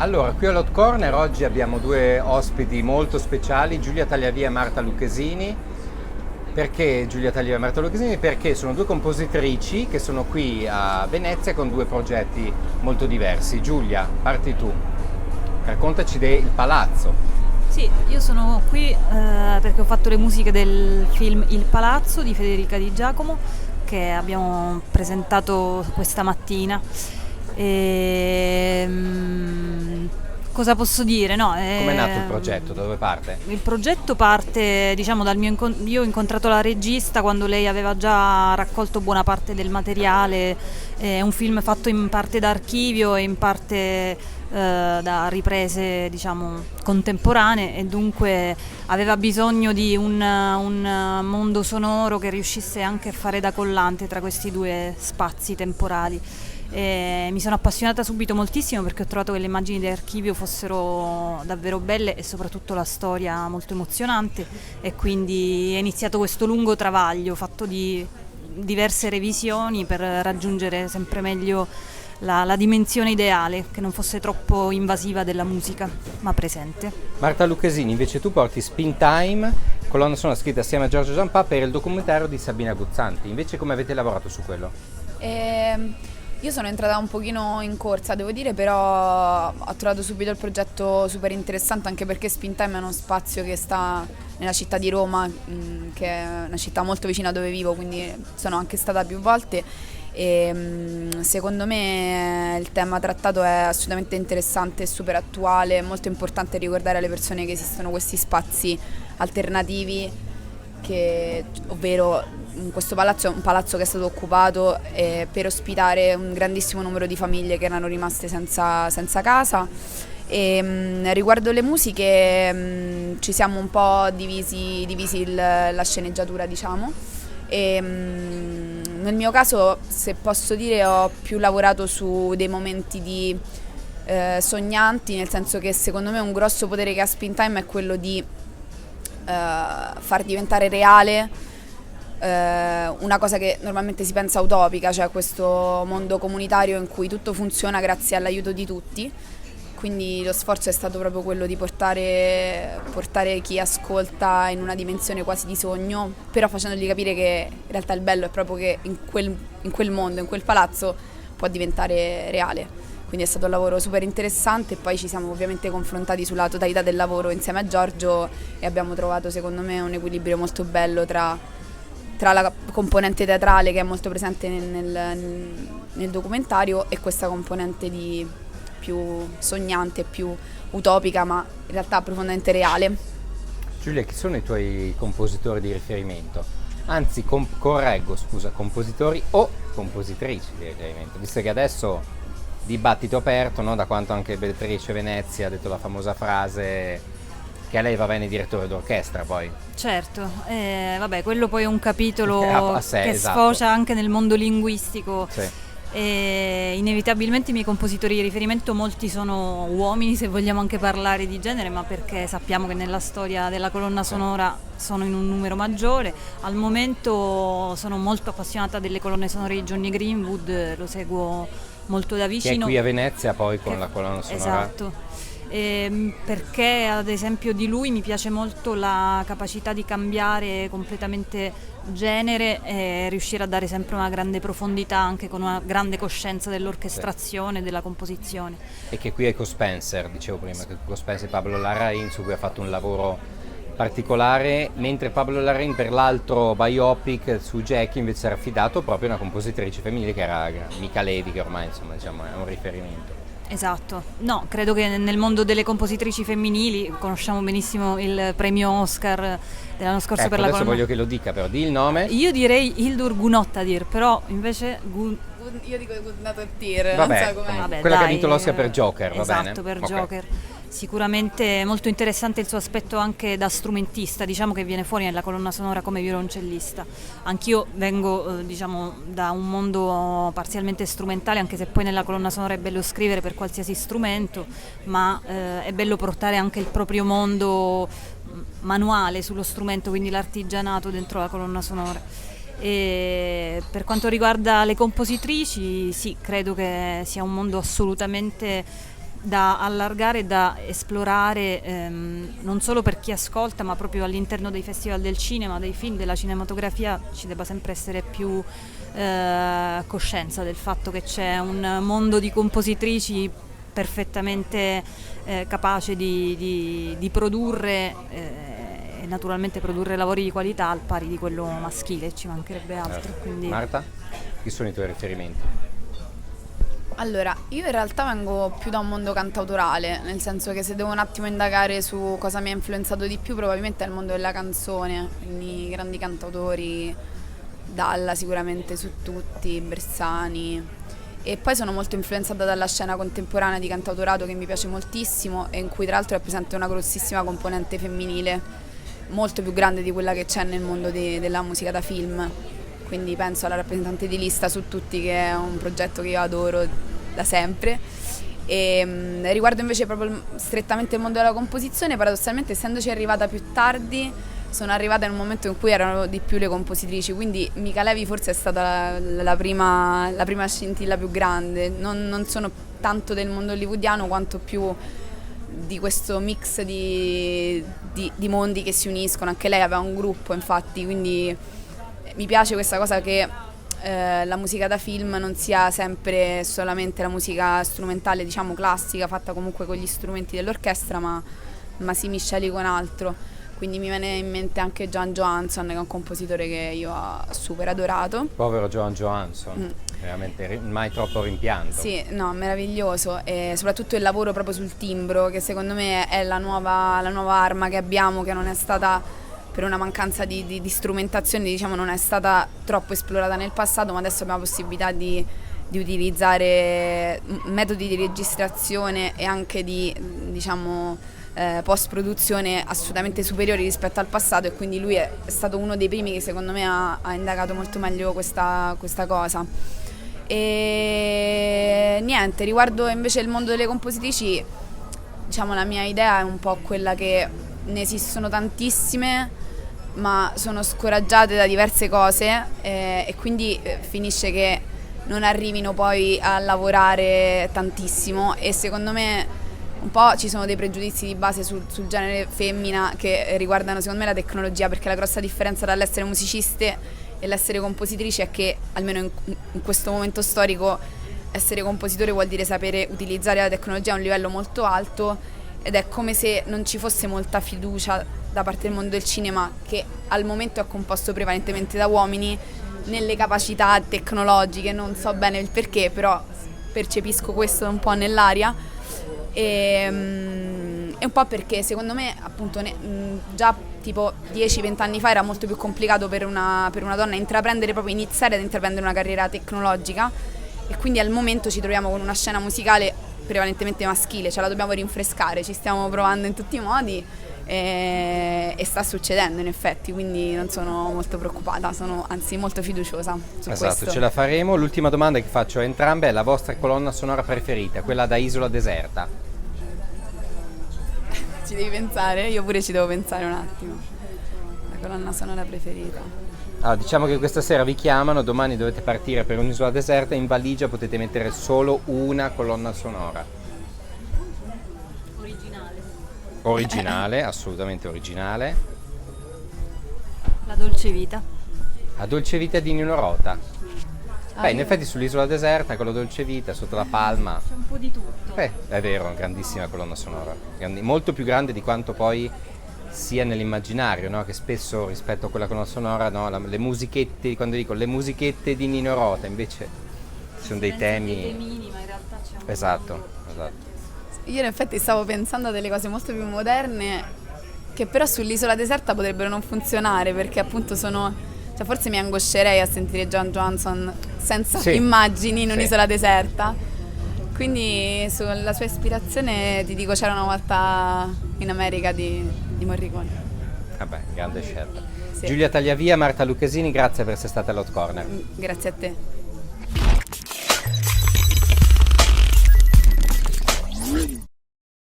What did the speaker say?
Allora, qui all'Hot Corner oggi abbiamo due ospiti molto speciali, Giulia Tagliavia e Marta Lucchesini. Perché Giulia Tagliavia e Marta Lucchesini? Perché sono due compositrici che sono qui a Venezia con due progetti molto diversi. Giulia, parti tu, raccontaci del Palazzo. Sì, io sono qui perché ho fatto le musiche del film Il Palazzo di Federica Di Giacomo che abbiamo presentato questa mattina. E, cosa posso dire? No, Com'è nato il progetto? Da dove parte? il progetto parte, diciamo, io ho incontrato la regista quando lei aveva già raccolto buona parte del materiale, è un film fatto in parte da archivio e in parte da riprese, diciamo, contemporanee, e dunque aveva bisogno di un mondo sonoro che riuscisse anche a fare da collante tra questi due spazi temporali. E mi sono appassionata subito moltissimo perché ho trovato che le immagini di archivio fossero davvero belle e soprattutto la storia molto emozionante, e quindi è iniziato questo lungo travaglio fatto di diverse revisioni per raggiungere sempre meglio la dimensione ideale, che non fosse troppo invasiva della musica ma presente. Marta Lucchesini, invece tu porti Spin Time, colonna sonora scritta assieme a Giorgio Giampà per il documentario di Sabina Guzzanti. Invece come avete lavorato su quello? Io sono entrata un pochino in corsa, devo dire, però ho trovato subito il progetto super interessante, anche perché Spintime è uno spazio che sta nella città di Roma, che è una città molto vicina a dove vivo, quindi sono anche stata più volte e secondo me il tema trattato è assolutamente interessante e super attuale. È molto importante ricordare alle persone che esistono questi spazi alternativi, ovvero questo palazzo è un palazzo che è stato occupato per ospitare un grandissimo numero di famiglie che erano rimaste senza casa. Riguardo le musiche ci siamo un po' divisi la sceneggiatura, diciamo. Nel mio caso, se posso dire, ho più lavorato su dei momenti sognanti, nel senso che secondo me un grosso potere che ha Spintime è quello di far diventare reale una cosa che normalmente si pensa utopica, cioè questo mondo comunitario in cui tutto funziona grazie all'aiuto di tutti. Quindi lo sforzo è stato proprio quello di portare chi ascolta in una dimensione quasi di sogno, però facendogli capire che in realtà il bello è proprio che in quel mondo, in quel palazzo, può diventare reale. Quindi è stato un lavoro super interessante, e poi ci siamo ovviamente confrontati sulla totalità del lavoro insieme a Giorgio e abbiamo trovato, secondo me, un equilibrio molto bello tra la componente teatrale, che è molto presente nel documentario, e questa componente più sognante, più utopica, ma in realtà profondamente reale. Giulia, chi sono i tuoi compositori di riferimento? Anzi, correggo, scusa, compositori o compositrici di riferimento, visto che adesso dibattito aperto, no? Da quanto anche Beatrice Venezia ha detto la famosa frase che a lei va bene direttore d'orchestra poi. Certo, vabbè, quello poi è un capitolo A sé, che esatto. sfocia anche nel mondo linguistico. Sì. E inevitabilmente i miei compositori di riferimento, molti sono uomini, se vogliamo anche parlare di genere, ma perché sappiamo che nella storia della colonna sonora sono in un numero maggiore. Al momento sono molto appassionata delle colonne sonore di Johnny Greenwood, lo seguo molto da vicino. Che è qui a Venezia poi con la colonna sonora. Esatto. Perché ad esempio di lui mi piace molto la capacità di cambiare completamente genere e riuscire a dare sempre una grande profondità, anche con una grande coscienza dell'orchestrazione e della composizione. E che qui è Co-Spencer, dicevo prima, che Co-Spencer e Pablo Larraín, su cui ha fatto un lavoro particolare, mentre Pablo Larraín per l'altro biopic su Jackie invece era affidato proprio a una compositrice femminile che era Mica Levi, che ormai insomma diciamo è un riferimento. Esatto, no, credo che nel mondo delle compositrici femminili conosciamo benissimo il premio Oscar dell'anno scorso, per la adesso colonna. voglio che lo dica, però di il nome. Io direi Hildur Guðnadóttir, però invece Io dico Guðnadóttir, Vabbè, non so com'è. vabbè, quella che ha dai, vinto l'Oscar per Joker, va bene? esatto, per Ok. Joker. Sicuramente molto interessante il suo aspetto anche da strumentista, diciamo che viene fuori nella colonna sonora come violoncellista. Anch'io vengo diciamo da un mondo parzialmente strumentale, anche se poi nella colonna sonora è bello scrivere per qualsiasi strumento, ma è bello portare anche il proprio mondo manuale sullo strumento, quindi l'artigianato dentro la colonna sonora. E per quanto riguarda le compositrici, sì, credo che sia un mondo assolutamente da allargare e da esplorare, non solo per chi ascolta, ma proprio all'interno dei festival del cinema, dei film, della cinematografia, ci debba sempre essere più coscienza del fatto che c'è un mondo di compositrici perfettamente capace di produrre e naturalmente produrre lavori di qualità al pari di quello maschile, ci mancherebbe altro. Quindi... Marta, chi sono i tuoi riferimenti? Allora, io in realtà vengo più da un mondo cantautorale, nel senso che se devo un attimo indagare su cosa mi ha influenzato di più, probabilmente è il mondo della canzone, quindi grandi cantautori, Dalla sicuramente su tutti, Bersani. E poi sono molto influenzata dalla scena contemporanea di cantautorato che mi piace moltissimo e in cui tra l'altro è presente una grossissima componente femminile, molto più grande di quella che c'è nel mondo della musica da film. Quindi penso alla rappresentante di Lista su tutti, che è un progetto che io adoro da sempre. E riguardo invece proprio strettamente il mondo della composizione, paradossalmente essendoci arrivata più tardi, sono arrivata in un momento in cui erano di più le compositrici, quindi Mica Levi forse è stata la prima scintilla più grande. Non sono tanto del mondo hollywoodiano quanto più di questo mix di mondi che si uniscono. Anche lei aveva un gruppo, infatti, quindi mi piace questa cosa che la musica da film non sia sempre solamente la musica strumentale, diciamo classica, fatta comunque con gli strumenti dell'orchestra, ma si misceli con altro. Quindi mi viene in mente anche Joan Johansson, che è un compositore che io ho super adorato. Povero Joan Johansson, veramente mai troppo rimpianto. Sì, no, meraviglioso, e soprattutto il lavoro proprio sul timbro, che secondo me è la nuova arma che abbiamo, che non è stata, per una mancanza di strumentazione, diciamo, non è stata troppo esplorata nel passato, ma adesso abbiamo la possibilità di utilizzare metodi di registrazione e anche di, diciamo, post-produzione assolutamente superiori rispetto al passato, e quindi lui è stato uno dei primi che secondo me ha indagato molto meglio questa cosa. E niente, riguardo invece il mondo delle compositrici, diciamo la mia idea è un po' quella che ne esistono tantissime, ma sono scoraggiate da diverse cose, e quindi finisce che non arrivino poi a lavorare tantissimo, e secondo me un po' ci sono dei pregiudizi di base sul genere femmina che riguardano secondo me la tecnologia, perché la grossa differenza tra l'essere musiciste e l'essere compositrici è che, almeno in questo momento storico, essere compositore vuol dire sapere utilizzare la tecnologia a un livello molto alto, ed è come se non ci fosse molta fiducia da parte del mondo del cinema, che al momento è composto prevalentemente da uomini, nelle capacità tecnologiche. Non so bene il perché, però percepisco questo un po' nell'aria. E un po' perché secondo me appunto già tipo 10-20 anni fa era molto più complicato per una donna intraprendere, proprio iniziare ad intraprendere una carriera tecnologica, e quindi al momento ci troviamo con una scena musicale prevalentemente maschile, ce la dobbiamo rinfrescare, ci stiamo provando in tutti i modi, e sta succedendo in effetti, quindi non sono molto preoccupata, sono anzi molto fiduciosa su esatto, questo. Ce la faremo. L'ultima domanda che faccio a entrambe è: la vostra colonna sonora preferita, quella da Isola Deserta? Ci devi pensare? Io pure ci devo pensare un attimo. La colonna sonora preferita. Allora, diciamo che questa sera vi chiamano, domani dovete partire per un'isola deserta, in valigia potete mettere solo una colonna sonora. Originale, assolutamente originale. La Dolce Vita. La Dolce Vita di Nino Rota. Beh, in effetti sull'isola deserta con la Dolce Vita, sotto la palma. C'è un po' di tutto. È vero, una grandissima colonna sonora. Molto più grande di quanto poi sia nell'immaginario, no? Che spesso rispetto a quella colonna sonora, no? Le musichette, quando dico le musichette di Nino Rota, invece ci sono dei temi. Dei temini, ma in realtà c'è un Esatto. Io in effetti stavo pensando a delle cose molto più moderne, che però sull'isola deserta potrebbero non funzionare, perché appunto cioè forse mi angoscerei a sentire Joan Johansson senza immagini in un'isola deserta. Quindi sulla sua ispirazione ti dico C'era una volta in America di Morricone. Vabbè, grande scelta. Sì. Giulia Tagliavia, Marta Lucchesini, grazie per essere stata all'Hot Corner. Grazie a te.